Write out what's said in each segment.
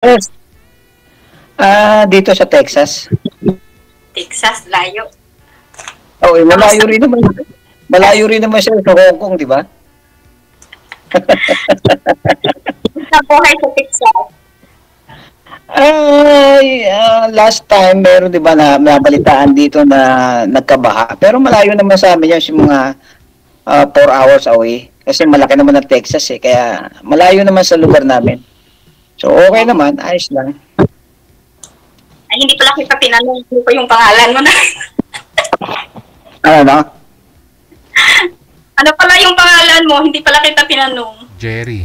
Yes. Dito sa Texas. Texas, layo. Oh, malayo rin naman. Malayo rin naman siya sa Hong Kong, di ba? Nabuhay sa Texas. Last time, meron di ba na nabalitaan dito na nagkabaha. Pero malayo naman sa amin yan, yung mga 4 hours away. Kasi malaki naman ang Texas eh. Kaya malayo naman sa lugar namin. So okay naman, ayos lang. Ay, hindi pala kita tinanong ko yung pangalan mo na. Ano? Ano pala yung pangalan mo? Hindi pala kita tinanong. Jerry.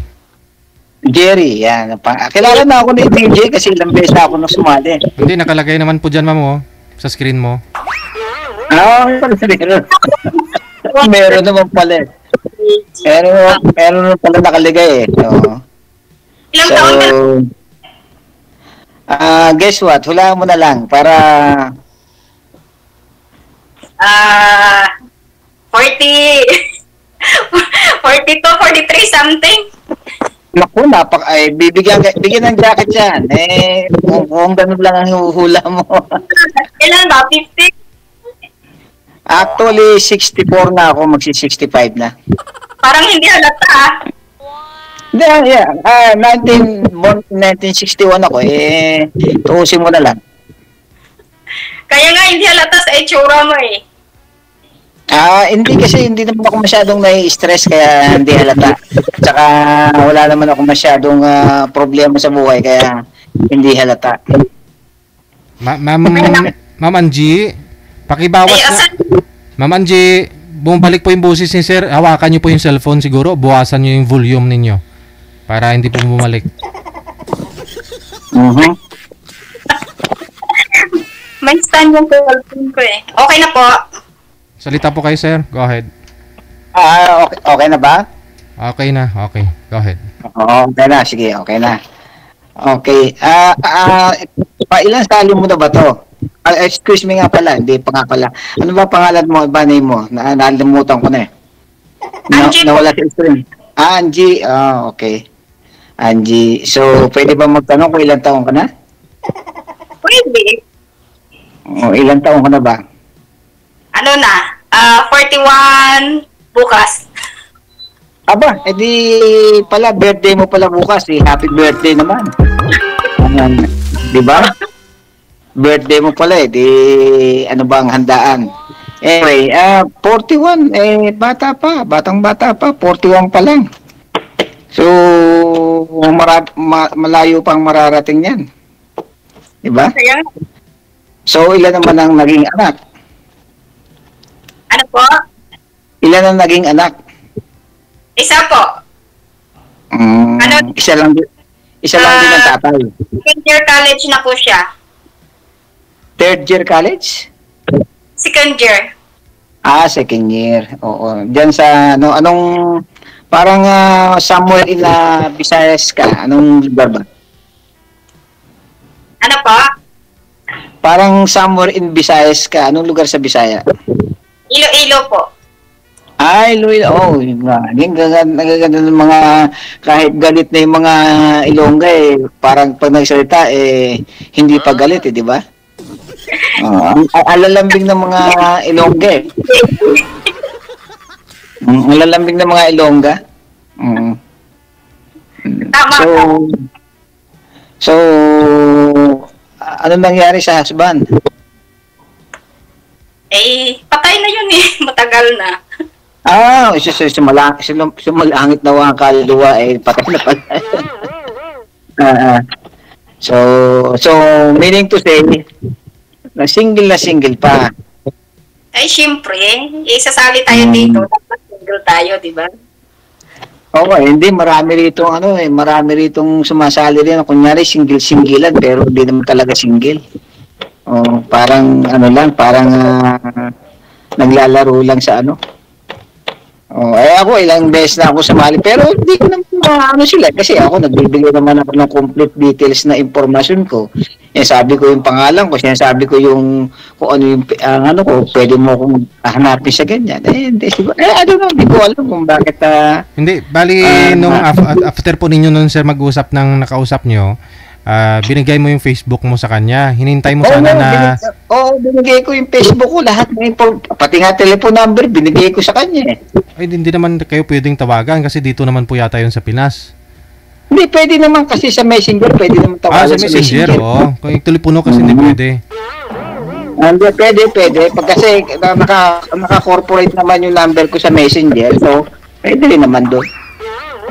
Jerry, yan. Kilala na ako ni DJ kasi ilang beses na ako nang sumali. Hindi, nakalagay naman po dyan, ma'am, oh, sa screen mo. Meron naman pala. Meron naman pala nakaligay eh. So, Ilang taon ka na? guess what? Hulaan mo na lang para 40. 42, 43 something. naku, bigyan ng jacket yan. Kung ganun lang ang hula mo. Ilan ba? 50? Actually, 64 na ako, magsi-65 na. Parang hindi halata. Hindi, yeah. 1961 ako, tuusin mo na lang. Kaya nga hindi halata sa itsura mo eh. Hindi naman ako masyadong nai-stress kaya hindi halata. Tsaka wala naman ako masyadong problema sa buhay kaya hindi halata. Ma'am Angie, pakibawas na. Ma'am Angie, bumalik po yung boses ni sir. Hawakan niyo po yung cellphone siguro. Buwasan niyo yung volume ninyo para hindi po bumalik. May stand yung cellphone ko eh. Okay na po. Salita po kayo, sir. Go ahead. Okay na ba? Okay na. Okay. Go ahead. Okay na. Sige, okay na. Okay. Ilang sali mo na ba to? Excuse me nga pala. Hindi pa nga pala. Ano ba pangalan mo? Ba name mo? Nalimutan ko na eh. Angie. Nawala sa screen. Angie. Okay. Angie. So, pwede ba magtanong kung ilang taong ka na? Pwede. Ilang taong ka na ba? Ano na? 41 bukas. Aba, edi pala birthday mo pala bukas eh. Happy birthday naman. Di ba? Birthday mo pala eh. Di ano ba ang handaan? Anyway, 41 bata pa, batang-bata pa, 41 pa lang. So malayo pang mararating 'yan. Di ba? Kaya, So ilan naman ang naging anak? ano po? Ilan ang naging anak? Isa po. Ano? Isa lang din ang tatay. Second year college na po siya. Third year college? Second year. Second year. Oo. Diyan sa anong parang somewhere in Visayas ka. Anong lugar ba? Ano po? Parang somewhere in Visayas ka. Anong lugar sa Bisaya? Iloilo po. Iloilo. Nagaganda ng mga kahit galit na yung mga Ilongga parang pag nagsalita hindi pa galit di ba? Alalambing ng mga Ilongga alalambing ng mga Ilongga. Tama. So ano nangyari sa husband? Patay na yun eh. Matagal na. Sumalangit na ang kaluluwa patay na pala. So meaning to say na single pa. Siyempre. Isasali tayo dito. Dapat single tayo, di ba? Hindi. Marami ritong sumasali rin. Kunyari, single-singlean, pero hindi naman talaga single. Parang, parang naglalaro lang sa ako, ilang beses na ako sumali, pero hindi ko naman sila. Kasi ako, nagbibigay naman ako ng complete details na impormasyon ko. Sabi ko yung pangalan ko, sinasabi ko yung kung ano yung pwede mo akong hanapin sa ganyan. Hindi siguro. Hindi ko alam kung bakit. Hindi, bali nung after po ninyo nun sir mag-usap ng nakausap nyo, binigay mo yung Facebook mo sa kanya. Hinintay mo sana na... Binigay ko yung Facebook ko, lahat ng pati nga telephone number, binigay ko sa kanya eh. Ay, hindi naman kayo pwedeng tawagan kasi dito naman po yata yun sa Pinas. Hindi, pwede naman kasi sa Messenger, pwede naman tawagan sa Messenger, oo. Kung yung telepono kasi hindi pwede. Hindi, pwede. Pag kasi naka-corporate naman yung number ko sa Messenger, so pwede rin naman doon.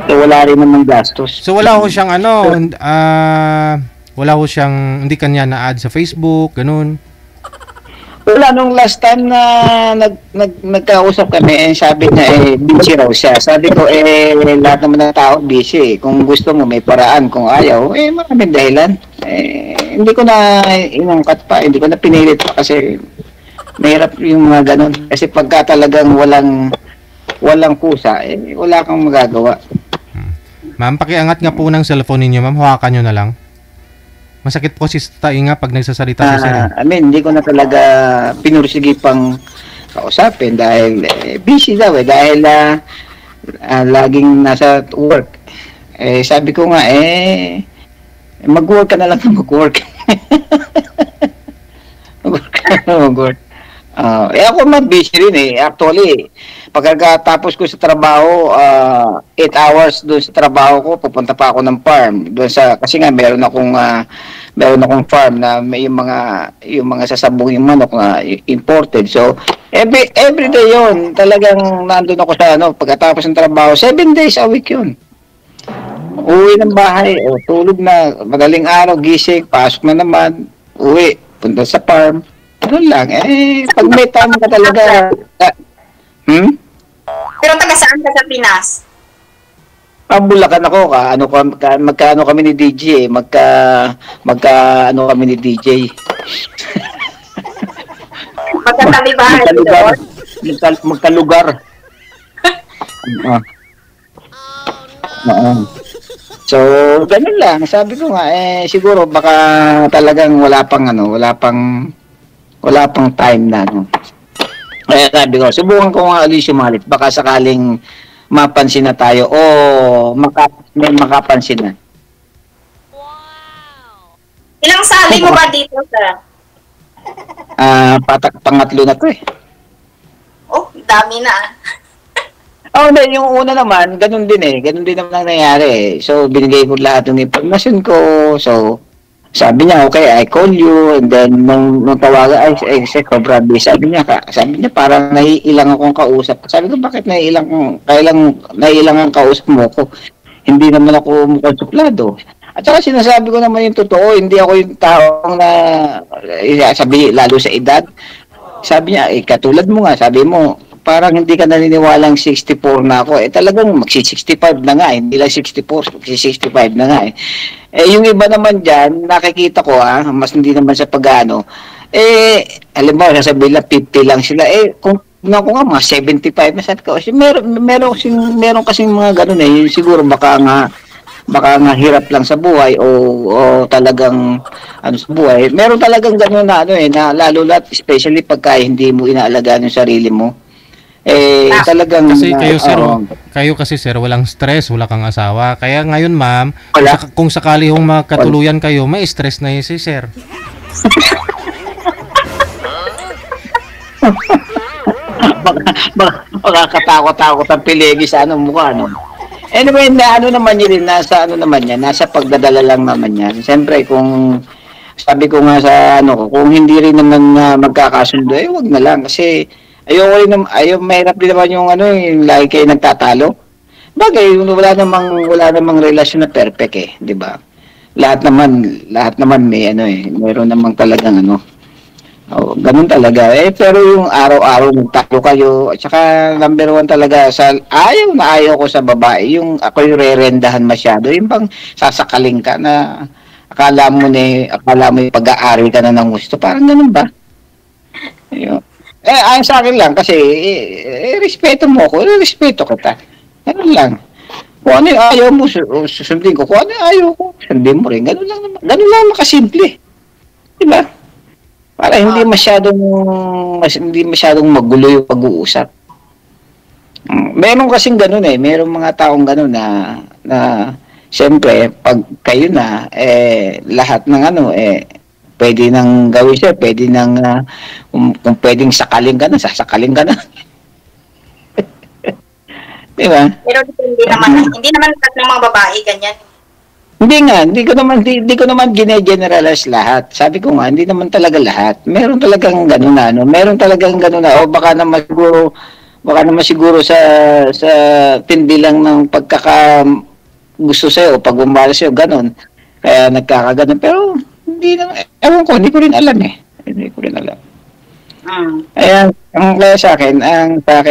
So wala rin naman gastos. So wala ho siyang wala ho siyang, hindi kanya na-add sa Facebook, ganun. Wala, nung last time na nagkausap kami, sabi niya busy raw siya. Sabi ko lahat naman ng tao busy. Kung gusto mo may paraan, kung ayaw, maraming dahilan. Hindi ko na inangkat pa, hindi ko na pinilit pa kasi mahirap yung mga ganun. Kasi pagka talagang walang kusa, wala kang magagawa. Ma'am, pakiangat nga po ng cellphone ninyo, ma'am. Hawakan nyo na lang. Masakit po si tainga pag nagsasalita si sir. Hindi ko na talaga pinursigi pang kausapin dahil busy daw dahil laging nasa work. Sabi ko nga mag-work ka na lang ng mag-work. Mag-work. Ako busy rin Actually, pagkatapos ko sa trabaho, 8 hours doon sa trabaho ko, pupunta pa ako ng farm. Doon kasi nga meron akong farm na may yung mga sasabong yung manok na imported. So, every day yon talagang nandun ako sa pagkatapos ng trabaho, 7 days a week yun. Uwi ng bahay, tulog na, madaling araw, gising, pasok na naman, uwi, punta sa farm. Ano lang, pag may time ka talaga, Pero taga saan ka sa Pinas? Bulacan ako, magkaano kami ni DJ, magkaano kami ni DJ. Magkatalibahan doon? Magkalugar. So, ganun lang. Sabi ko nga, siguro baka talagang wala pang time na, Kaya sabi ko, subukan ko nga ulit sumalit. Baka sakaling mapansin na tayo o may makapansin na. Ilang sali mo ba dito, sir? Pangatlo na to Oh, dami na. Hindi, yung una naman, ganun din Ganun din naman ang nangyari So, binigay ko lahat ng impormasyon ko. So, sabi niya, okay, I call you. And then, nung tawagan, sobrang busy. Sabi niya, parang naiilang akong kausap. Sabi ko, bakit naiilang ang kausap mo ko? Hindi naman ako mukhang suplado. At saka sinasabi ko naman yung totoo, hindi ako yung taong na, sabi, lalo sa edad. Sabi niya, katulad mo nga, sabi mo, parang hindi ka naniniwalang 64 na ako. Talagang magsi-65 na nga. Hindi lang 64, magsi-65 na nga yung iba naman dyan, nakikita ko mas hindi naman sa pag-ano. Alam mo, sasabihin lang 50 lang sila. Kung ko nga, mga 75 na sabi ko. Meron kasing mga ganun siguro baka nga hirap lang sa buhay o talagang sa buhay. Meron talagang ganun na na lalo lahat, especially pagka hindi mo inaalagaan yung sarili mo. Talagang kasi kayo sir, kayo kasi sir walang stress, wala kang asawa. Kaya ngayon ma'am, kung sakali hong magkatuluyan kayo, may stress na yun si sir. Makakatakot-takot ang pilegi sa mukha Anyway, naman yun nasa pagdadala lang naman yan. Siyempre kung sabi ko nga sa kung hindi rin naman magkakasundo, wag na lang kasi mahirap din naman yung lagi kayo nagtatalo. Bagay, wala namang relasyon na perfect di ba? Lahat naman may meron namang talagang ganun talaga. Pero yung araw-araw nagtalo kayo, at saka number 1 talaga ayaw ko sa babae, yung ako yung rerendahan masyado, yung bang sasakaling ka na akala mo yung pag-aari ka na ng gusto, parang ganun ba? Ayon sa akin lang kasi respeto mo ako, respeto kita. Ganun lang. Kung ano yung ayaw mo, susundin ko. Kung ano yung ayaw ko, sundin mo rin. Ganun lang naman. Ganun lang makasimple. Diba? Para hindi masyadong magulo yung pag-uusap. Meron kasing ganun Merong mga taong ganun na Siyempre, pag kayo na, lahat ng ano, pwede nang gawin siya, pwede nang, kung pwedeng sakalin ka na, sasakalin ka na. Di ba? Pero hindi naman lahat ng mga babae ganyan. Hindi nga, hindi ko naman gine-generalize lahat. Sabi ko nga, hindi naman talaga lahat. Meron talagang gano'n na, ano, meron talagang gano'n na, o baka naman siguro sa tindi lang ng gusto sa'yo, pag bumala sa'yo, gano'n. Kaya nagkakaganon. Pero, hindi naman, ewan ko, hindi ko rin alam eh. Hindi ko rin alam. Ayan, kaya sa akin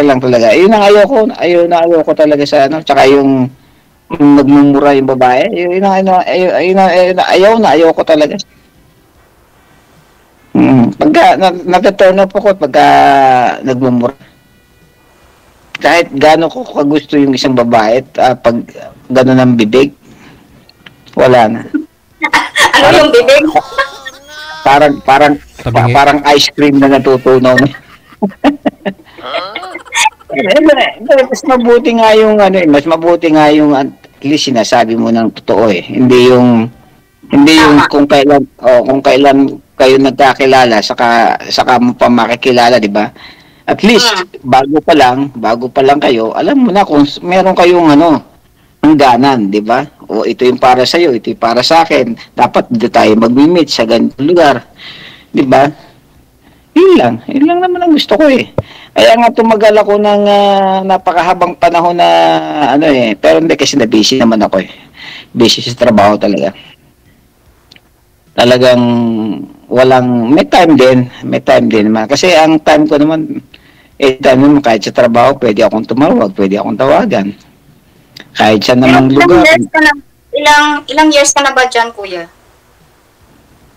lang talaga, yun ang ayoko talaga sa ano, tsaka yung nagmumura yung babae, ayaw ko talaga. Pagka, nataturn up ako pagka nagmumura. Kahit gaano ko kagusto yung isang babae, pag gano'n ang bibig, wala na. Ano yung bibig? Parang ice cream na natutunaw na. Mas mabuti nga yung at least sinasabi mo ng totoo eh. Hindi yung kung kailan kayo nagkakilala saka mo pa makikilala, di ba? At least bago pa lang kayo, alam mo na kung meron kayong hangganan, di ba? O ito yung para sa iyo, ito yung para sa akin. Dapat dito tayo magmi-meet sa ganitong lugar. Di ba? Yun lang naman ang gusto ko eh. Kaya nga tumagal ako ng napakahabang panahon na pero hindi kasi na-busy naman ako eh. Busy sa trabaho talaga. Talagang may time din naman. Kasi ang time ko naman, kahit sa trabaho, pwede akong tumawag, pwede akong tawagan. Kahit saan namang lugar. Ilang years ka na ba dyan, kuya?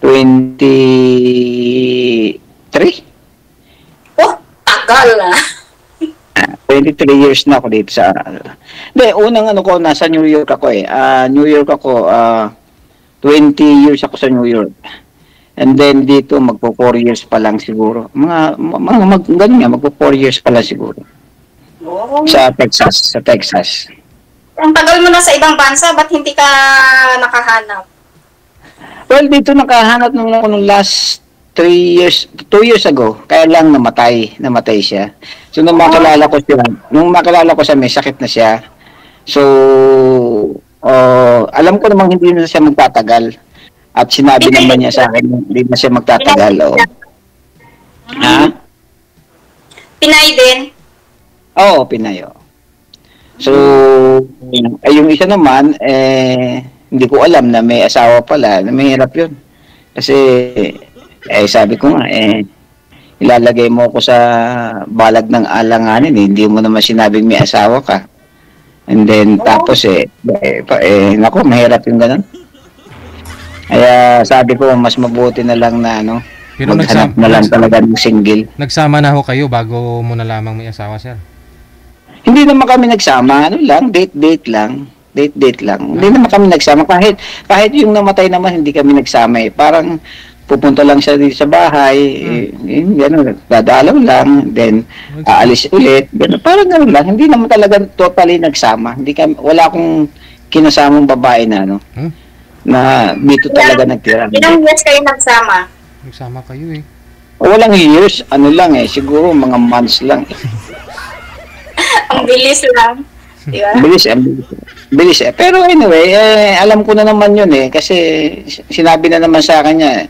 23? Oh, tagal na. 23 years na ako dito sa... Hindi, unang nasa New York ako eh. New York ako, 20 years ako sa New York. And then dito, magpo 4 years pa lang siguro. Ganun nga, magpo 4 years pa lang siguro. Oh. Sa Texas. Ang tagal mo na sa ibang bansa, ba't hindi ka nakahanap? Well, dito nakahanap naman ako nung last 2 years ago. Kaya lang namatay siya. So, nung makilala ko siya, may sakit na siya. So, alam ko namang hindi na siya magtatagal. At sinabi naman niya sa akin, hindi na siya magtatagal. Ha? Pinay din? Oo, Pinay. So, yung isa naman, hindi ko alam na may asawa pala, na mahirap yun. Kasi, sabi ko nga, ilalagay mo ko sa balag ng alanganin, hindi mo naman sinabing may asawa ka. And then, tapos naku, mahirap yung ganun. Kaya sabi ko, mas mabuti na lang na, pero maghanap na lang talaga ng single. Nagsama na ho kayo bago mo na lamang may asawa, sir? Hindi naman kami nagsama, date lang. Date lang. Hindi naman kami nagsama. Kahit yung namatay naman, hindi kami nagsama eh. Parang pupunta lang siya dito sa bahay, dadalaw lang, then aalis ulit. Parang gano'n lang. Hindi naman talaga totally nagsama. Wala akong kinasamang babae na, na dito talaga nagtira. Ilang years kayo nagsama? Nagsama kayo eh. Walang years, siguro mga months lang. Ang bilis lang. Diba? Bilis eh. Pero anyway, alam ko na naman yun eh. Kasi sinabi na naman sa kanya,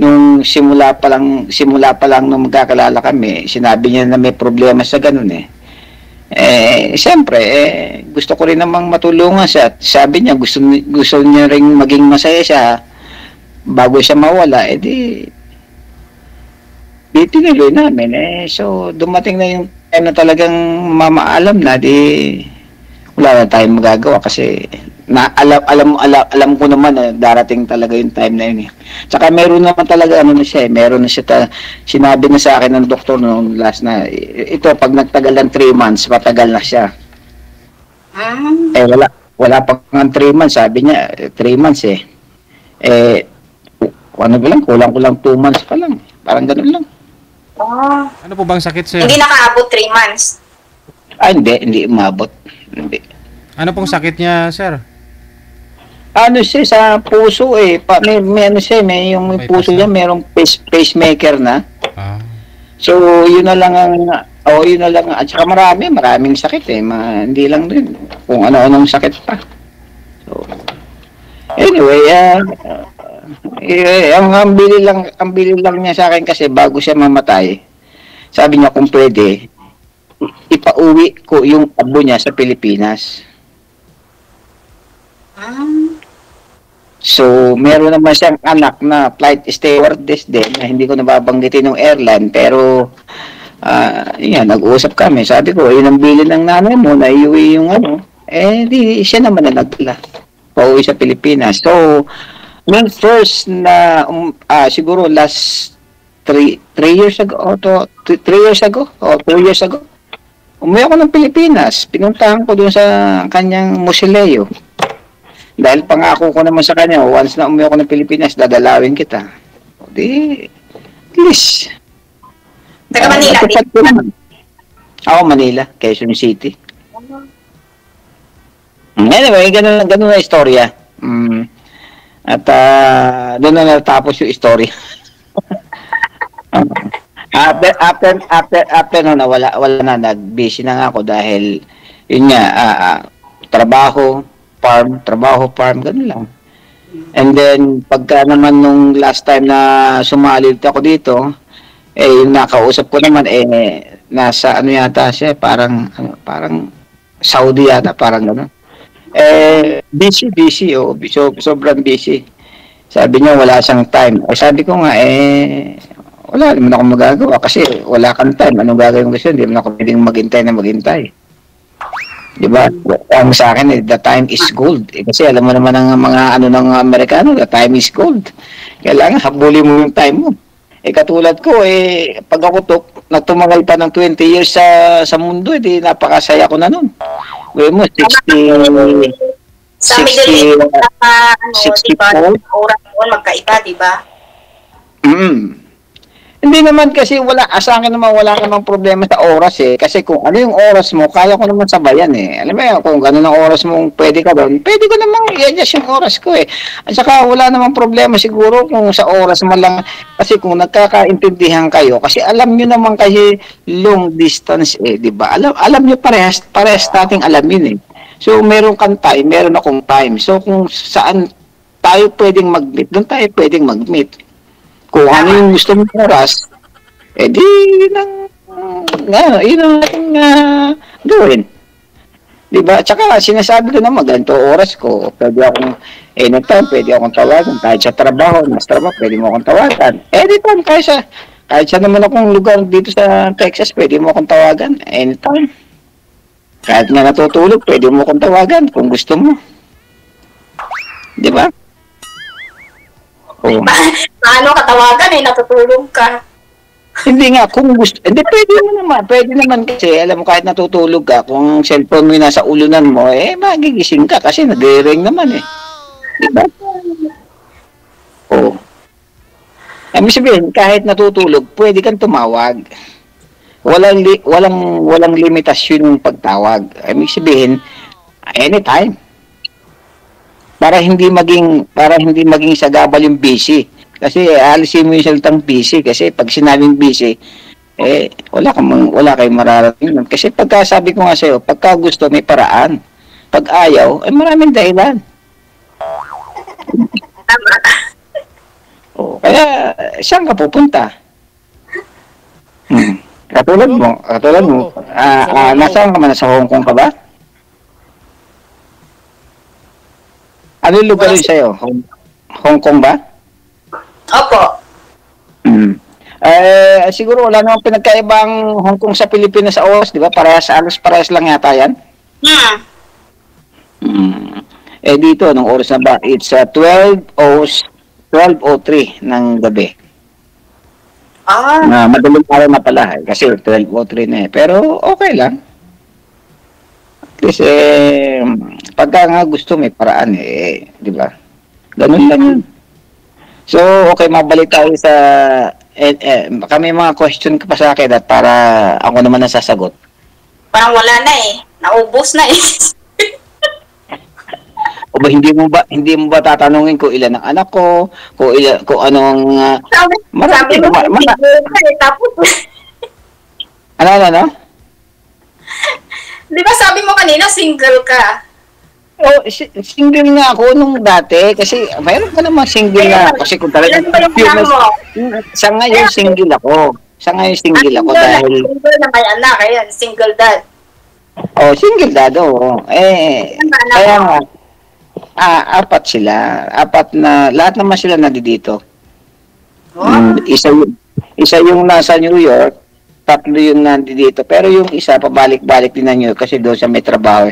nung simula pa lang nung magkakilala kami, sinabi niya na may problema sa ganun eh. Siyempre, gusto ko rin namang matulungan siya. At sabi niya, gusto niya rin maging masaya siya bago siya mawala. Di tinuloy namin. So, dumating na yung time na talagang mamaalam na, wala na tayong magagawa kasi alam ko naman na darating talaga yung time na yun eh. Tsaka meron naman talaga meron na siya sinabi na sa akin ng doktor nung last na ito pag nagtagal ng 3 months matagal na siya. Wala pa ng 3 months, sabi niya 3 months kulang 2 months pa lang, parang ganun lang. Ano po bang sakit, sir? Hindi nakaabot 3 months. Hindi umabot. Hindi. Ano pong sakit niya, sir? ano siya sa puso eh. May ano siya, may yung May puso pas niya, na. merong pacemaker na. Ah. So, yun na lang ang, yun na lang. At saka maraming sakit eh. Hindi lang din. Kung ano-anong sakit pa. So, anyway, ang bili lang niya sa akin kasi bago siya mamatay, sabi niya kung pwede, ipauwi ko yung abo niya sa Pilipinas. So, meron naman siyang anak na flight stewardess din na hindi ko nababanggitin ng airline pero yan, nag-uusap kami. Sabi ko, yun ang bilin ng nanay mo na iuwi yung ano. Di siya naman na nagdala. Pauwi sa Pilipinas. So, nung first na, siguro last 3 years ago, 3 years ago, o 2 years ago, umuwi ako ng Pilipinas. Pinuntahan ko dun sa kanyang musileo. Dahil pangako ko naman sa kanya, once na umuwi ako ng Pilipinas, dadalawin kita. Di, at least. Taga Manila. Natupad ko naman. Ako, Manila, Quezon City. Anyway, ganun na istorya. At doon na natapos yung istorya. After no, wala na, nag-busy na nga ako dahil yun nga, trabaho, farm, ganun lang. And then, pagka naman nung last time na sumali ako dito, yung nakausap ko naman, nasa ano yata siya, parang Saudi yata, parang gano'n. Busy, sobrang busy. Sabi niya, wala siyang time. Sabi ko nga, wala naman ako magagawa kasi wala kang time. Anong gagawin ko siya? Hindi naman ako pwedeng maghintay. Diba? Ang sa akin, the time is gold. Kasi alam mo naman ng mga ng Amerikano, the time is gold. Kailangan habulin mo yung time mo. Katulad ko, pag ako nagtumagal pa ng 20 years sa mundo, napakasaya ko na nun. Gawin mo, 60... Sa Middle East, diba, 64? oras doon, magkaiba, diba? Hindi naman kasi sa akin naman wala namang problema sa oras kasi kung ano yung oras mo, kaya ko naman sabayan Alam mo yun, kung gano'n ang oras mo pwede ka doon, pwede ko namang i-adjust yung oras ko At saka wala namang problema siguro kung sa oras mo lang, kasi kung nagkakaintindihan kayo, kasi alam nyo naman kasi long distance di ba? Alam nyo parehas nating alam yun So meron kang time, meron akong time. So kung saan tayo pwedeng mag-meet, doon tayo pwedeng mag-meet. Kung ano yung gusto mong oras, di yun ang ating gawin. Diba? Tsaka sinasabi ko naman, ganito oras ko, pwede akong anytime, pwede akong tawagan, kahit sa trabaho, pwede mo akong tawagan. Anytime, kahit sa naman akong lugar dito sa Texas, pwede mo akong tawagan, anytime. Kahit nga natutulog, pwede mo akong tawagan kung gusto mo. Diba? Paano katawagan natutulog ka? Hindi nga, kung gusto, hindi pwede naman kasi, alam mo kahit natutulog ka, kung cellphone mo yung nasa ulunan mo, magigising ka kasi nag-ring naman Diba? Ibig sabihin, kahit natutulog, pwede kang tumawag. Walang limitasyon yung pagtawag. Ibig sabihin, anytime. Para hindi maging sagabal yung busy. Kasi alisin mo yung salitang busy kasi pag sinabing busy, wala kayong mararating. Kasi pagka sabi ko nga sa'yo, pagka gusto may paraan. Pag ayaw, maraming dahilan. Kaya saan ka pupunta? Katulad mo, nasaan ka man? Nasa Hong Kong ka ba? Ano yung lugar yun sa'yo? Hong Kong ba? Opo. Siguro wala namang pinagkaibang Hong Kong sa Pilipinas sa oras, di ba? Parehas lang yata yan. Dito, anong oras na ba? It's 12:03 ng gabi. Madaling araw na pala kasi 12:03 na Pero okay lang. Kasi pagka nga gusto may paraan di ba? Ganun lang yun. So, okay, mabalik tayo sa kami mga question ka pa sa akin at para ako naman 'Parang wala na Naubos na hindi mo ba tatanungin kung ilan ang anak ko, kung anong Sabi mo, single ka eh, tapos, ano? di ba sabi mo kanina, single ka? Oh, single nga ako nung dati kasi mayroon pa naman single na kasi kung talaga Ilan ba yung anak mo? sa ngayon single ako. Sa ngayon single ako dahil Single na may anak, ayan, single dad. single dad oh. Ilan ba anak Kaya mo? nga apat sila. Apat na lahat naman sila nandito. Oh, Isa yung nasa New York, tatlo yung nandito. Pero yung isa, pabalik-balik din na New York kasi doon siya may trabaho.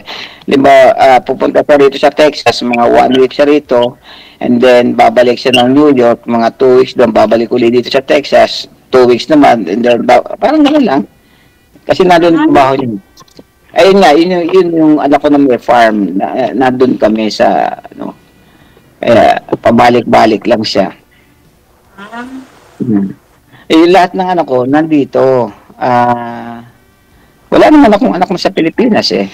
Pupunta siya rito sa Texas, mga 1 week siya rito. And then, babalik siya ng New York, mga 2 weeks doon, babalik ulit dito sa Texas. 2 weeks naman. And then, parang gano'n lang. Kasi nandun ang trabaho niya. Ayun nga, yun yung anak ko na may farm. Nandun kami sa, kaya pabalik-balik lang siya. Lahat ng anak ko nandito. Wala naman akong anak sa Pilipinas eh.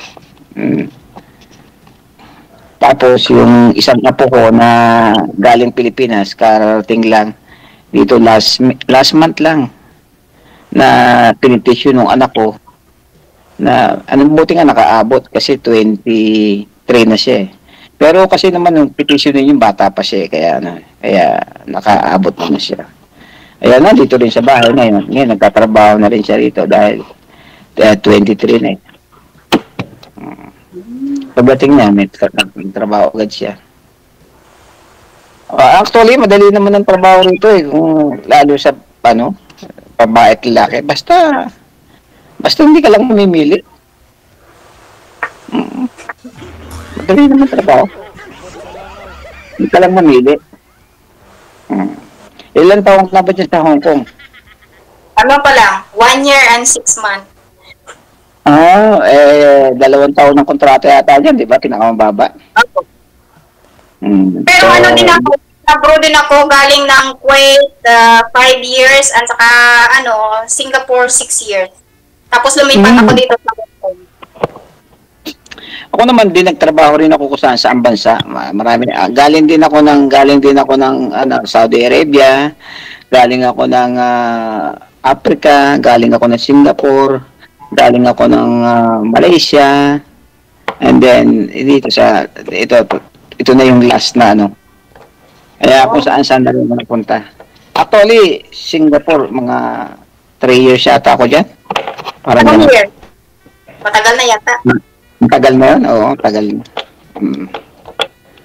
Tapos yung isang apo ko na galing Pilipinas, karating lang dito last month lang na pinitisyon ng anak ko na buti nga nakaabot kasi 23 na siya eh. Pero kasi naman yung petition yung bata pa siya kaya nakaabot na siya. Ayan na, dito rin sa bahay na yun. Ngayon, nagtatrabaho na rin siya rito dahil 23 na eh. Pagdating niya, may trabaho agad siya. Actually, madali naman ang trabaho rito eh. Kung lalo sa, babae at lalaki. Basta hindi ka lang mamimili. Madali naman trabaho. Hindi ka lang mamili. Ilan taong na ba dyan sa Hong Kong? ano pa lang, 1 year and 6 months. 2 taon ng kontrata yata dyan, di ba? Pinakamababa. Ako. Pero din ako, abroad din ako, galing ng Kuwait, 5 years, at saka, Singapore, 6 years. Tapos lumipat ako dito sa Hong Kong. Ako naman din nagtrabaho rin ako kung saan bansa. Marami galing din ako ng Saudi Arabia, galing ako ng Africa, galing ako ng Singapore, galing ako ng Malaysia. And then ito na yung last na Kaya kung saan na rin napunta. Actually, Singapore mga 3 years yata ako diyan. Parang Anong year? Matagal na yata. Matagal na yun? Oo, matagal na.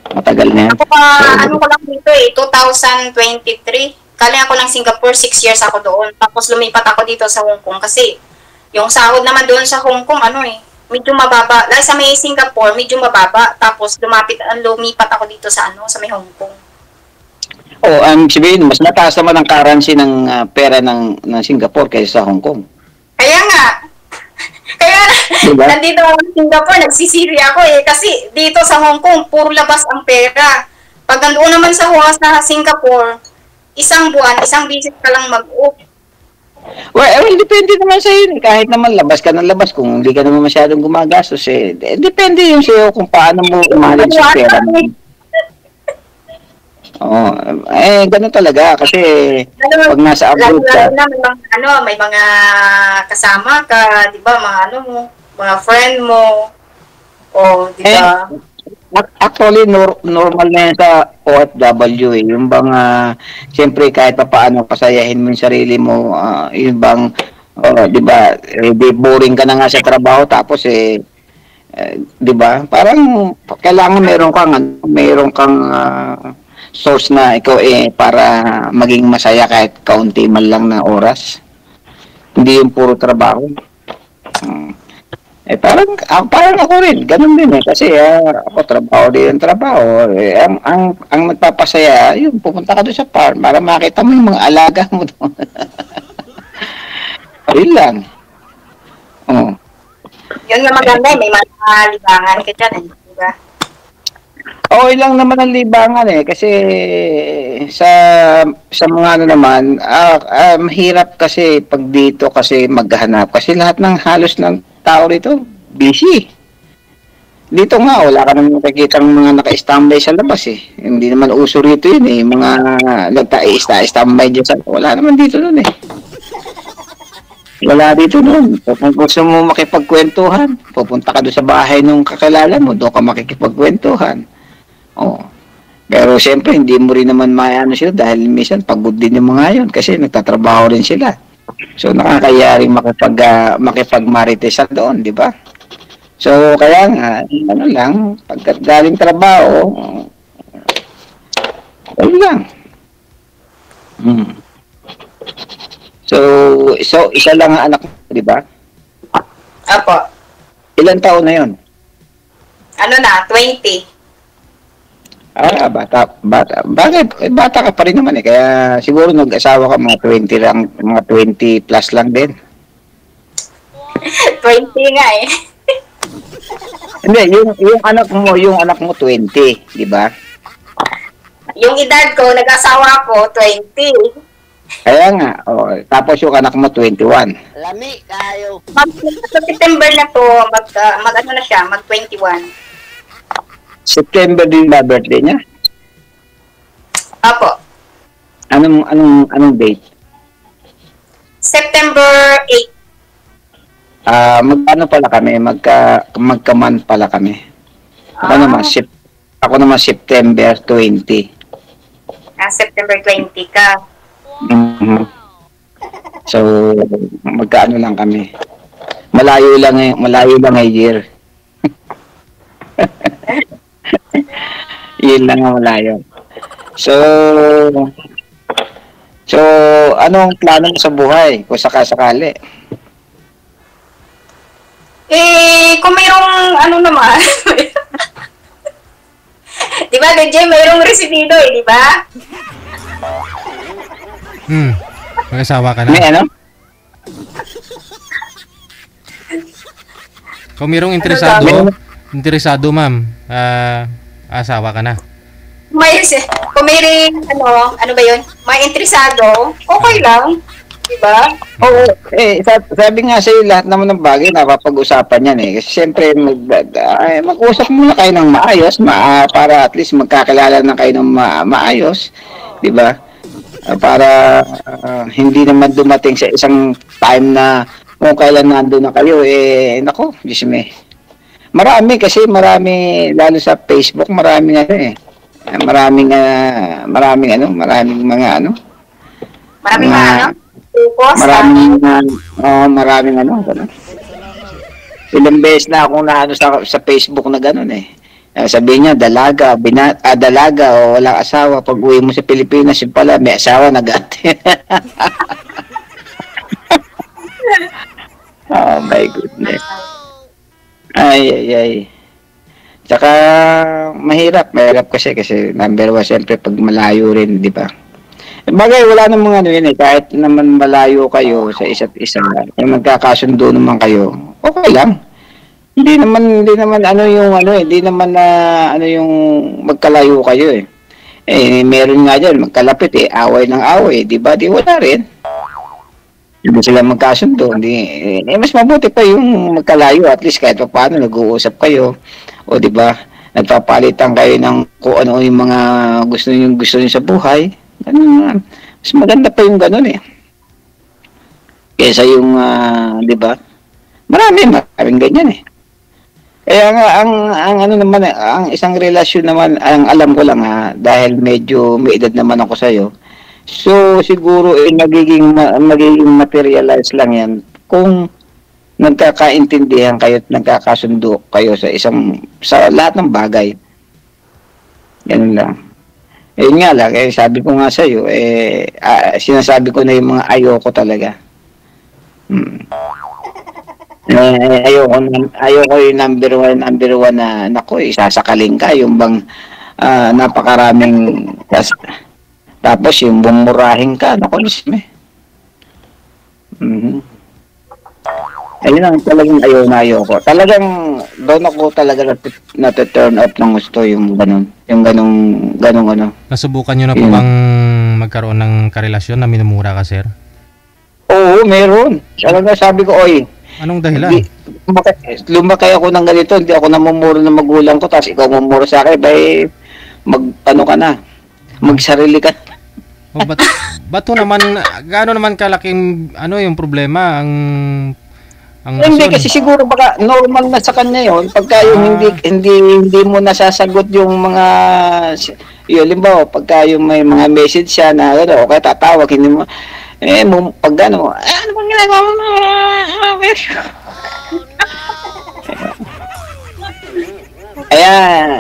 Matagal na yan. Ako ko lang dito 2023. Galing ako ng Singapore, 6 years ako doon. Tapos lumipat ako dito sa Hong Kong kasi yung sahod naman doon sa Hong Kong, medyo mababa. Dahil sa may Singapore, medyo mababa. Tapos lumipat ako dito sa may Hong Kong. Sabihin, mas mataas naman ang currency ng pera ng Singapore kaysa sa Hong Kong. Kaya nga, diba? nandito ako sa Singapore, nagsisiri ako kasi dito sa Hong Kong, puro labas ang pera. Pag nandoon naman sa Singapore, isang buwan, isang visit ka lang mag-off. Well, depende naman sa iyo. Kahit naman labas ka ng labas, kung hindi ka naman masyadong gumagastos, depende yung sa'yo kung paano mo manage yung pera mo. Ganun talaga kasi pag nasa abroad ka, may mga kasama ka, 'di ba? Mga friend mo. Di ba? Actually normal na yan sa OFW yung bang siyempre kahit pa paano pasayahin mo yung sarili mo, yung bang 'di ba? Boring ka na nga sa trabaho tapos 'di ba? Parang kailangan meron kang source na ikaw para maging masaya kahit kaunti man lang na oras. Hindi yung puro trabaho. Parang ako rin, ganun din kasi ako trabaho. Ang nagpapasaya, yun, pupunta ka doon sa farm para makita mo yung mga alaga mo doon. Ayun lang. Yun nga maganda, may mga libangan ka dyan, di ba? Okay lang naman ang libangan kasi sa mga naman mahirap kasi pag dito kasi maghanap kasi lahat ng halos ng tao rito busy. Dito nga, wala ka naman nakikita ng mga naka-standby sa labas eh. Hindi naman uso rito yun eh. Mga nagta-standby dyan sa... Wala naman dito nun eh. Wala dito nun. Kung gusto mo makipagkwentuhan, pupunta ka doon sa bahay ng kakilala mo, doon ka makikipagkwentuhan. Oo. Pero siyempre, hindi mo rin naman maayano sila dahil minsan pagod din yung mga yun kasi nagtatrabaho rin sila. So, nakakaya rin makipagmaritesan doon, di ba? So, kaya nga, ano lang, pagkat galing trabaho, ano lang. So, isa lang ang anak mo, di ba? Apo. Ilan taon na yon? Ano na, 20. Bata. Bakit? Bata ka pa rin naman eh. Kaya siguro nag-asawa ka mga 20 lang, mga 20 plus lang din. 20 nga eh. Hindi, yung anak mo 20, di ba? Yung edad ko, nag-asawa ko, 20. Kaya nga, tapos yung anak mo 21. Lami kayo. Sa September na to, ano na siya, mag-21. September din ba birthday niya? Apo. Anong date? September 8. Magkano pala kami? Magka-month pala kami. Ako naman September 20. September 20 ka. Mm-hmm. So, magkaano lang kami. Malayo lang ay year. Yun lang ang malayo. So, anong plano mo sa buhay kung sakasakali? Kung mayroong ano naman, di ba, DJ, mayroong residido di ba? Mag-asawa ka na? May ano? Kung mayroong interesado, ma'am, asawa ka na. Kung mayroong, ano ba yun, may interesado, okay lang. Diba? Oo, sabi nga sa'yo, lahat naman ng bagay napapag-usapan yan eh. Kasi siyempre, mag-usap muna kayo ng maayos, para at least magkakilala na kayo ng maayos, di ba? Para hindi naman dumating sa isang time na kung kailan nandun na kayo, nako, Diyos me. Marami, lalo sa Facebook, maraming ganun. Ilang beses na akong naano sa Facebook na gano'n eh. Sabihin niya, dalaga o walang asawa. Pag uwi mo sa Pilipinas, yun pala, may asawa na gati. Oh my goodness. Ay. Tsaka, mahirap kasi number one, siyempre, pag malayo rin, di ba? Bagay, wala namang yun eh. Kahit naman malayo kayo sa isa't isa, kung magkakasundo naman kayo, okay lang. Hindi naman yung magkalayo kayo eh. Meron nga dyan, magkalapit away ng away, di ba? Di wala rin. Hindi sila magkasundo. Mas mabuti pa yung magkalayo, at least kahit pa paano nag-uusap kayo. O di ba? Nagpapalitan kayo ng kung ano yung mga gusto niyo sa buhay. Mas maganda pa yung gano'n eh. Kesa yung, di ba? Maraming ganyan eh. Kaya nga, ang isang relasyon naman, ang alam ko lang dahil medyo may edad naman ako sa'yo, so siguro magiging materialize lang yan kung nagkakaintindihan kayo at nagkakasundo kayo sa lahat ng bagay. Ganun lang. Yun nga lang, sabi ko nga sa'yo, sinasabi ko na yung mga ayoko talaga. Ayoko yung number one na, naku, isasakaling ka, yung bang napakaraming, tapos yung bumurahin ka, naku, lisme. Ayun lang, talagang ayoko. Talagang, doon ako talaga na-turn off ng gusto yung ganun. Yung ganung ano. Nasubukan nyo na po bang magkaroon ng karelasyon na minumura ka, sir? Oo, meron. Talaga sabi ko, Anong dahilan? Lumaki ako ng ganito, hindi ako namumuro ng magulang ko, tapos ikaw mamuro sa akin, bay, ano ka na, magsarili ka. O, ba't to naman, gaano naman kalaking, yung problema, ang Hindi rason? kasi siguro baka normal na sa kanya yon pagka yung hindi mo nasasagot yung mga yun limbawa pagka yung may mga message siya na ano okay tatawag hindi mo pag ano ano bang ginagawa mo kaya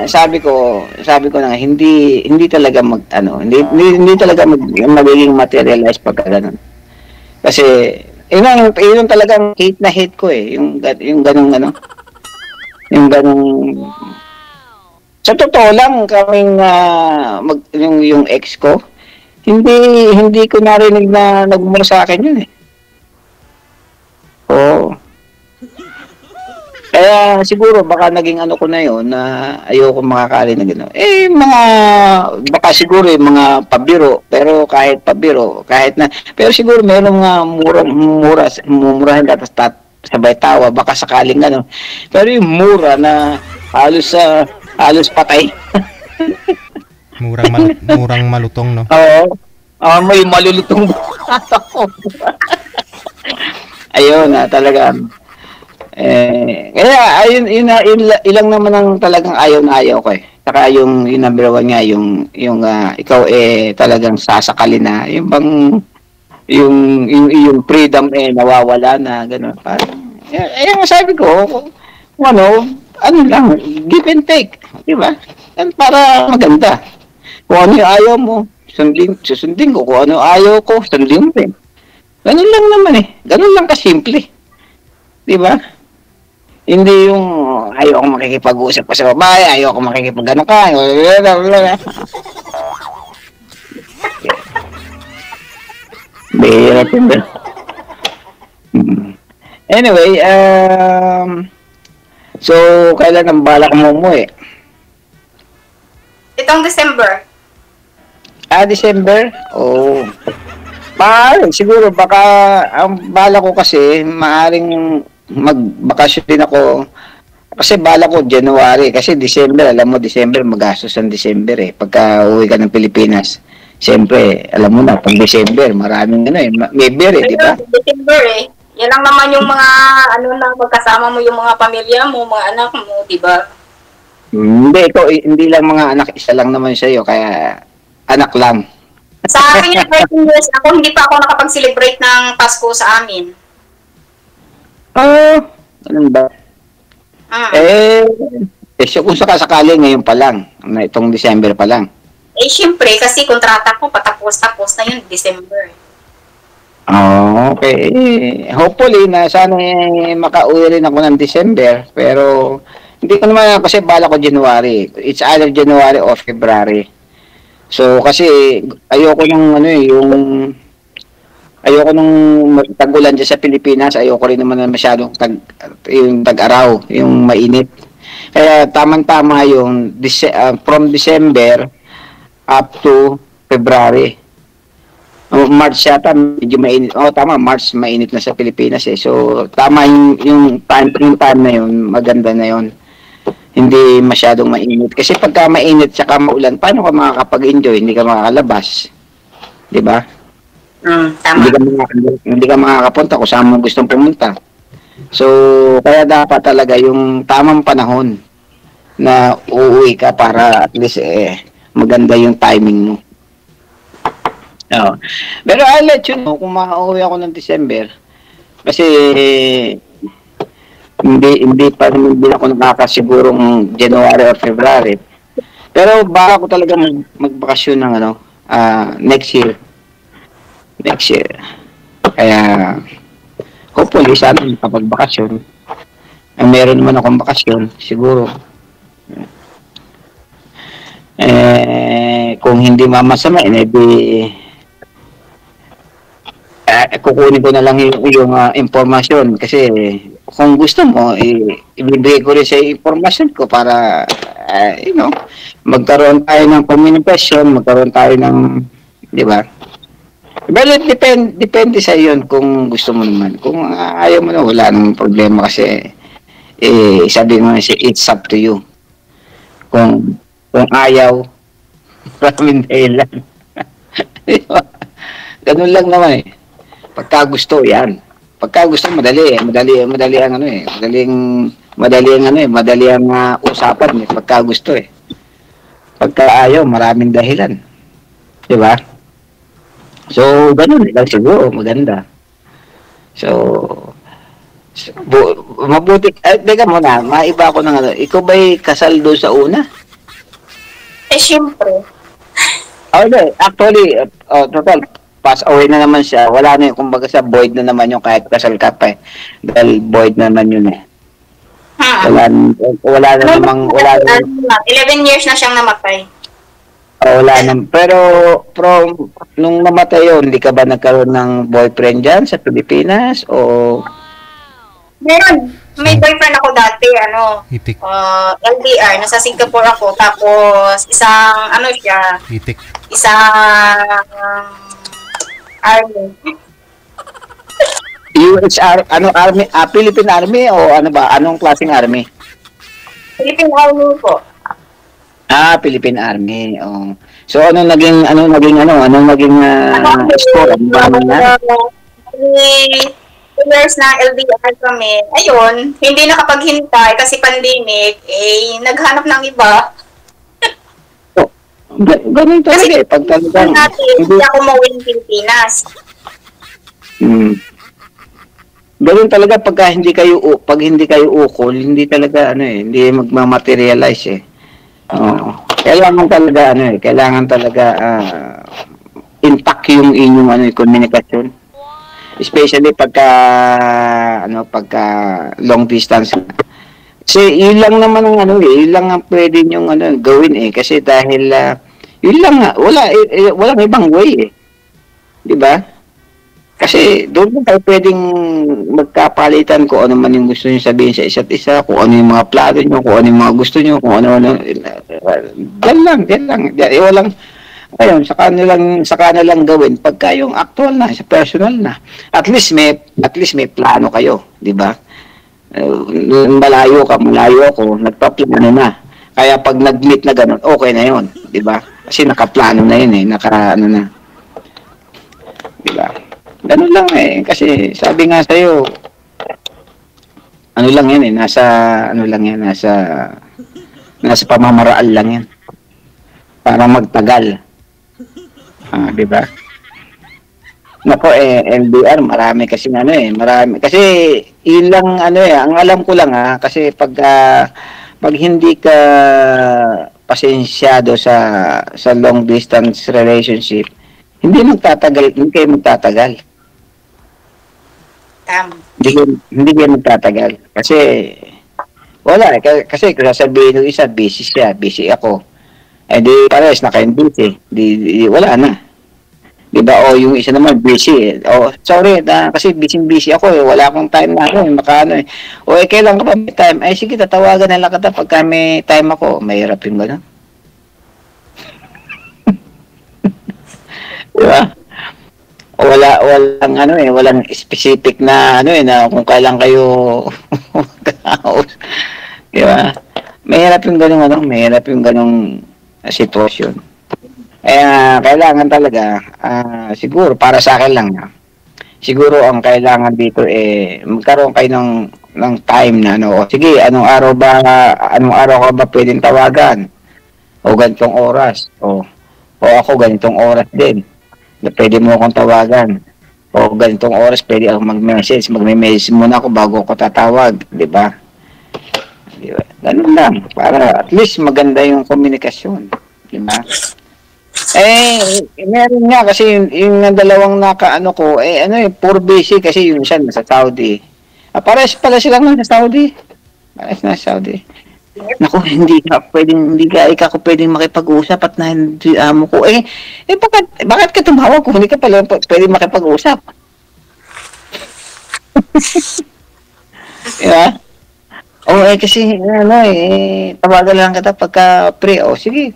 sabi ko na hindi talaga hindi talaga magiging materialize pagka ganun kasi yun talagang hate na hate ko yung ganung yung ganung sa totoo lang kaming yung ex ko hindi ko narinig na nagmumura sa akin yun oo kaya siguro baka naging ano ko na yun na ayoko makakali na gano'n. Baka siguro mga pabiro, pero kahit pabiro, pero siguro meron mga mumurahin tapos sabay tawa, baka sakaling gano'n. Pero yung mura na halos patay. murang malutong, no? Oo. May malulutong. Ayun talaga. Kaya ayun ilang naman ang talagang ayaw na ayaw ko Saka yung number one nga yung ikaw talagang sasakali na yung bang yung freedom nawawala na gano'n. Ayun sabi ko ano lang give and take, di ba? Para maganda. Kung ano yung ayaw mo, susundin ko. Kung ano ayaw ko, sundin mo rin. Ganun lang naman Ganun lang kasimple. Di ba? Hindi yung ayaw akong makikipag-usap pa sa babae, ayaw akong makikipag-ano ka. Bihirap yun. Anyway, so kailan ang balak mo umuwi? Itong December. December? Oo. Siguro baka ang balak ko kasi maaring magbakasyon din ako kasi bala ko January kasi December alam mo December magastos ang December pagka uwi ka ng Pilipinas siyempre alam mo na pag December maraming may beer di ba? December yan lang naman yung mga na magkasama mo yung mga pamilya mo mga anak mo di ba? Hindi lang mga anak isa lang naman sa iyo kaya anak lang sa akin yung 13 years ako hindi pa ako nakapag-celebrate ng Pasko sa amin. Ano ba? Kung sakasakali ngayon pa lang, na itong December pa lang. Siyempre, kasi kontrata ko, patapos-tapos na yun, December. Okay. Hopefully, na sana makauwi rin ako ng December, pero hindi ko naman, kasi bala ko January. It's either January or February. So, kasi ayoko ayoko nung tag-ulan dyan sa Pilipinas, ayoko rin naman na masyadong tag-araw, yung mainit. Kaya tamang-tama yung from December up to February. March yata, medyo mainit. Tama, March mainit na sa Pilipinas So, tama yung time na yun, maganda na yun. Hindi masyadong mainit. Kasi pagka mainit saka maulan, paano ka makakapag-enjoy? Hindi ka makakalabas. Di ba? Tama. Hindi ka makakapunta kung saan mo gustong pumunta. So, kaya dapat talaga yung tamang panahon na uuwi ka para at least maganda yung timing mo. Pero I'll let you know kung makauwi ako ng December. Kasi hindi pa rin ako nakakasigurong January or February. Pero baka ko talaga magbakasyon ng next year. Kaya hopefully sana makapagbakasyon. Meron naman akong bakasyon siguro. Kung hindi mamasama kukunin ko na lang yung impormasyon kasi kung gusto mo ibibigay ko rin sa impormasyon ko para magkaroon tayo ng communication, magkaroon tayo ng di ba? Well, depende sa yun kung gusto mo naman. Kung ayaw mo na, wala namang problema kasi sabi mo kasi it's up to you. Kung ayaw, maraming dahilan. Ganun lang naman eh. Pagka gusto, yan. Pagka gusto, madali ang ano eh. Madali ang usapan eh. Pagka gusto eh. Pagka ayaw, maraming dahilan. Di ba? So, ganun lang siguro, maganda. So, mabuti, teka muna, maiba ko ng ano, ikaw ba'y kasal doon sa una? Siyempre. Okay, actually, total, pass away na naman siya. Wala na yun, kumbaga sa void na naman yung kahit kasal ka pa eh. Dahil void na naman yun eh. Wala na namang, 11 years na siyang namatay. Wala na. Pero, nung namatay yun, hindi ka ba nagkaroon ng boyfriend dyan sa Pilipinas? O... Meron. May boyfriend ako dati, Itik. LDR. Nasa Singapore ako. Tapos, isang, Itik. isang army. USR, army? Philippine Army o ano ba? Anong klaseng army? Philippine Army po. Philippine Army. Oh. So anong naging score? Ano ba na? 2 years na LDR kami. Ayun, hindi nakapaghintay kasi pandemic, naghanap ng iba. Ganun talaga eh. Pag talagang hindi ako mauwi ng Pilipinas. Ganun talaga pag hindi kayo ukol, hindi talaga hindi magma-materialize eh. Kailangan talaga intact yung inyong komunikasyon. Especially pagka long distance. Kasi yun lang naman yun lang ang pwede yung gawin eh kasi dahil yun lang walang ibang way eh. 'Di ba? Kasi doon tayo pwedeng magkapalitan kung ano man yung gusto niyo sabihin sa isa't isa, kung ano yung mga plano niyo, kung ano yung mga gusto niyo, kung ano. Yan lang. Walang, ayun, saka na lang gawin pagka yung actual na, sa personal na. At least may plano kayo, di ba? Malayo ako, nagpaplano na. Kaya pag nag-meet na ganun, okay na yun, di ba? Kasi nakaplano na yun eh, na. Di ba? Ganun lang eh, kasi sabi nga sa'yo, lang yan eh, nasa pamamaraan lang yan. Para magtagal. Di ba? Nako LDR, marami kasi marami. Kasi ilang ang alam ko lang kasi pag hindi ka pasensyado sa long distance relationship, hindi kayo magtatagal. Hindi kayo magtatagal. Kasi, wala kasi kung sasabihin ng isa, busy siya, busy ako. Di pares, naka-busy. Wala na. Diba? O yung isa naman, busy. Sorry, kasi busy ako eh. Wala akong time na makano eh. Kailan ka ba may time? Sige, tatawagan na lang kita pagka may time ako. Mahirap yung gano'n. Diba? Walang specific na na kung kailan kayo di ba? Mahirap yung ganung sitwasyon. Kailangan talaga siguro para sa akin lang siguro ang kailangan dito magkaroon kayo ng time na sige, anong araw ka ba pwedeng tawagan? O ganitong oras. O ako ganitong oras din. Pwede mo akong tawagan. O ganitong oras, pwede akong mag-message. Magme-message muna ako bago ako tatawag. Di ba? Ganun lang. Para at least maganda yung komunikasyon. Di ba? Meron nga kasi yung dalawang puro busy kasi yung isa nasa Saudi. Pares pala silang nasa Saudi. Pares nasa Saudi. Naku, hindi ka pwedeng makipag-usap at hindi amo ko. Bakit ka tumawag kung hindi ka pala pwedeng makipag-usap? Diba? Kasi tawagan lang kita pagka pre. Sige,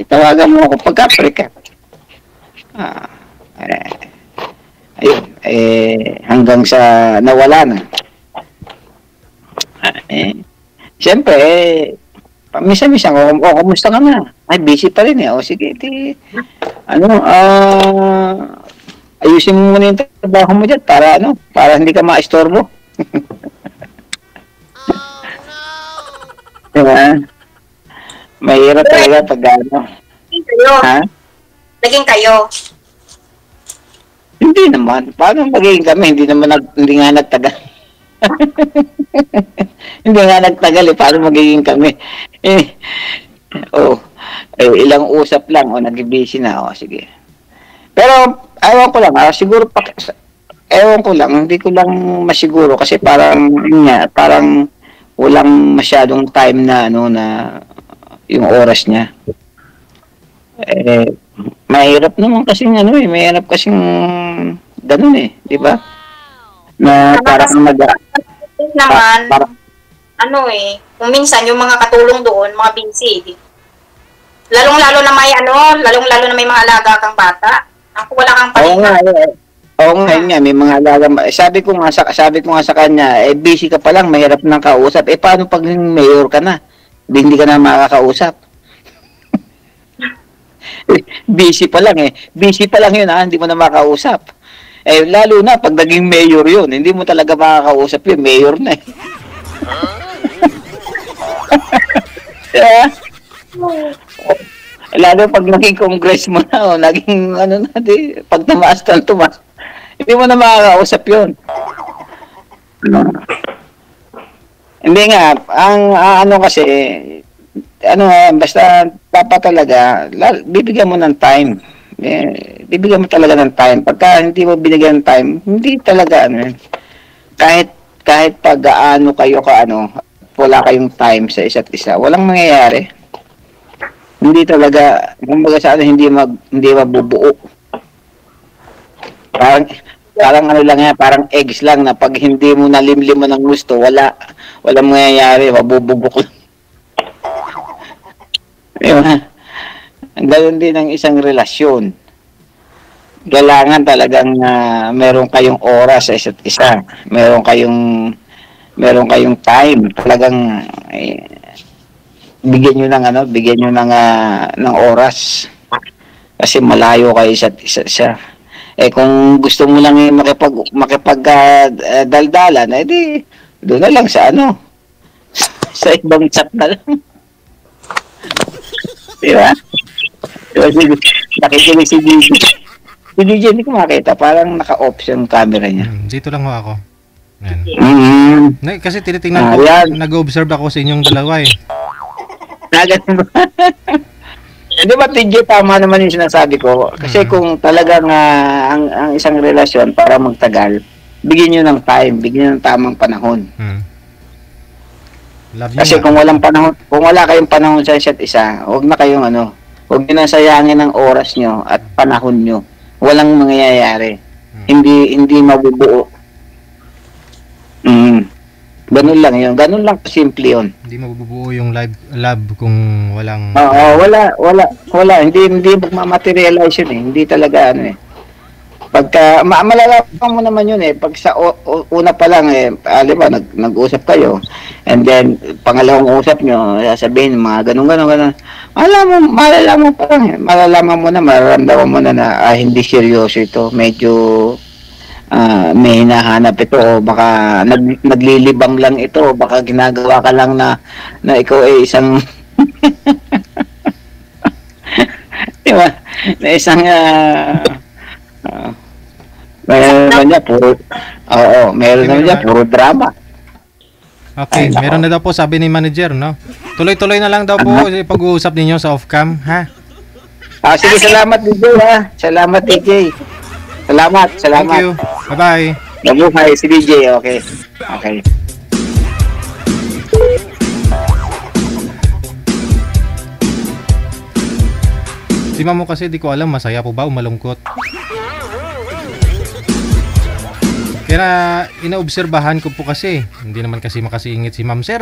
tawagan mo ako pagka pre ka. hanggang sa nawala na. Siyempre, minsan-minsan, kumusta ka na? Ay, busy pa rin O, sige, ayusin mo muna yung trabaho mo dyan para hindi ka ma-istorbo. Diba? Mahirap talaga pag Naging kayo. Ha? Naging kayo. Hindi naman. Paano magiging kami? Hindi nga nagtagal. Hindi nga nagtagal Paano magiging kami? Ilang usap lang nag-busy na sige. Pero ewan ko lang siguro hindi ko lang masiguro kasi parang walang masyadong time na na yung oras niya. Mahirap naman kasi mahirap kasing ganun di ba? Na parang naman kung minsan yung mga katulong doon, mga busy. Lalong-lalo na may mga alaga kang bata. Ako wala kang pahinga. Oo nga, may mga alaga. Sabi ko nga sa kanya, busy ka pa lang, mahirap nang kausap. Paano pag mayor ka na? Hindi ka na makakausap. Busy pa lang Busy pa lang yun hindi mo na makausap. Lalo na pag naging mayor yun, hindi mo talaga makakausap yun, mayor na Lalo pag naging congressman na naging pag tumaas, hindi mo na makakausap yun. Hindi nga, kasi, basta dapat talaga, bibigyan mo ng time. Bibigyan mo talaga ng time. Pagka hindi mo binigyan ng time, hindi talaga, kahit pag kayo wala kayong time sa isa't isa, walang mangyayari. Hindi talaga, kumbaga hindi mabubuo. Parang lang parang eggs lang na pag hindi mo nalimlim mo ng gusto, walang mangyayari, mabubugok lang. Diba? Ganoon din ang isang relasyon. Kailangan talagang meron kayong oras sa isa't isa. Meron kayong time. Talagang bigyan niyo ng oras. Kasi malayo kayo isa't isa. Kung gusto mo lang makipag-daldalan, doon na lang sa sa ibang chat na lang. Diba? Nakikinig si DJ. Si DJ hindi ko makita, parang naka-off yung camera niya. Dito lang ako. Yan. Mm-hmm. Kasi tinitingnan ko, nag-observe ako sa inyong dalawa Di ba, TJ, tama naman yung sinasabi ko. Kasi kung talagang ang isang relasyon para magtagal, bigyan nyo ng time, bigyan nyo ng tamang panahon. Kasi kung wala kayong panahon sa isa't isa, huwag na kayong huwag nyo na sayangin ang oras nyo at panahon nyo. Walang mangyayari. Hindi mabubuo. Ganun lang yun. Ganun lang simple yun. Hindi mabubuo yung love kung walang... Wala. Hindi magmamaterialize yun Hindi talaga Pagka, malalaman mo naman yun Pag sa una pa lang diba, nag-usap kayo, and then, pangalawang usap nyo, sasabihin, mga ganun. Malalaman pa lang Malalaman mo na, mararamdaman mo na hindi seryoso ito. Medyo, may hinahanap ito, o baka naglilibang lang ito, o baka ginagawa ka lang na ikaw ay isang... diba? Na isang... meron naman niya puro drama. Okay, meron na daw po sabi ni manager, no? Tuloy-tuloy na lang daw po pag-uusap ninyo sa off-cam, ha? Sige, salamat DJ, ha? Salamat DJ. Salamat. Thank you. Bye-bye. Mabuhay si DJ, okay. Si ma'am mo kasi di ko alam masaya po ba o malungkot. Kaya inaobserbahan ko po kasi, hindi naman kasi makasiingit si Ma'am Sir